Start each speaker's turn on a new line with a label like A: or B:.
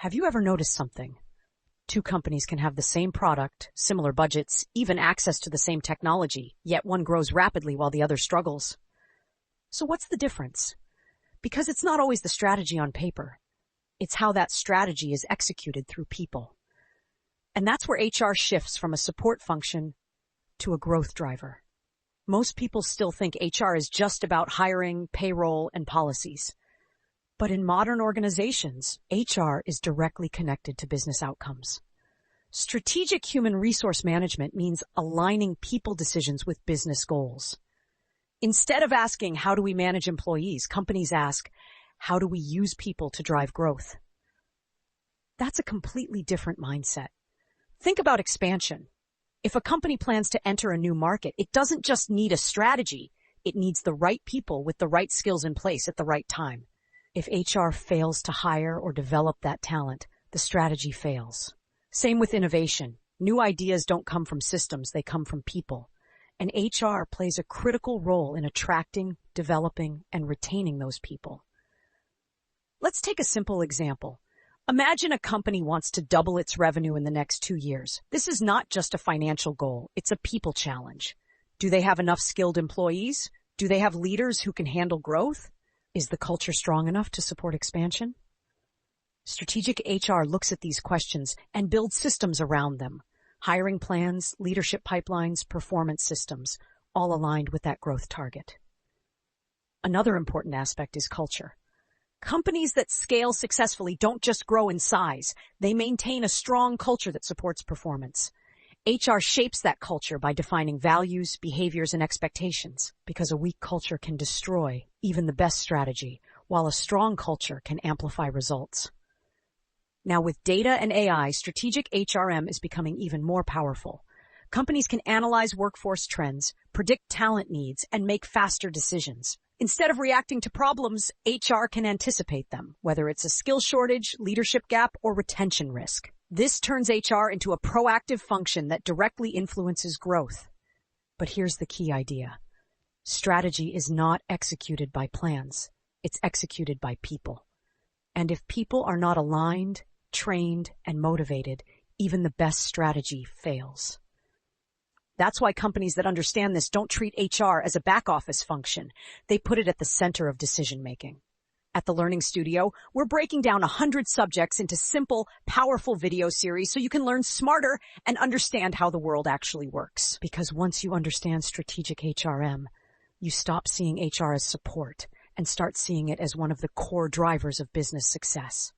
A: Have you ever noticed something? Two companies can have the same product, similar budgets, even access to the same technology, yet one grows rapidly while the other struggles. So what's the difference? Because it's not always the strategy on paper. It's how that strategy is executed through people. And that's where HR shifts from a support function to a growth driver. Most people still think HR is just about hiring, payroll, and policies. But in modern organizations, HR is directly connected to business outcomes. Strategic human resource management means aligning people decisions with business goals. Instead of asking, how do we manage employees, companies ask, how do we use people to drive growth? That's a completely different mindset. Think about expansion. If a company plans to enter a new market, it doesn't just need a strategy. It needs the right people with the right skills in place at the right time. If HR fails to hire or develop that talent, the strategy fails. Same with innovation. New ideas don't come from systems, they come from people. And HR plays a critical role in attracting, developing, and retaining those people. Let's take a simple example. Imagine a company wants to double its revenue in the next 2 years. This is not just a financial goal, it's a people challenge. Do they have enough skilled employees? Do they have leaders who can handle growth? Is the culture strong enough to support expansion? Strategic HR looks at these questions and builds systems around them. Hiring plans, leadership pipelines, performance systems, all aligned with that growth target. Another important aspect is culture. Companies that scale successfully don't just grow in size. They maintain a strong culture that supports performance. HR shapes that culture by defining values, behaviors, and expectations, because a weak culture can destroy even the best strategy, while a strong culture can amplify results. Now, with data and AI, strategic HRM is becoming even more powerful. Companies can analyze workforce trends, predict talent needs, and make faster decisions. Instead of reacting to problems, HR can anticipate them, whether it's a skill shortage, leadership gap, or retention risk. This turns HR into a proactive function that directly influences growth. But here's the key idea. Strategy is not executed by plans. It's executed by people. And if people are not aligned, trained, and motivated, even the best strategy fails. That's why companies that understand this don't treat HR as a back office function. They put it at the center of decision making. At the Learning Studio, we're breaking down 100 subjects into simple, powerful video series so you can learn smarter and understand how the world actually works. Because once you understand strategic HRM, you stop seeing HR as support and start seeing it as one of the core drivers of business success.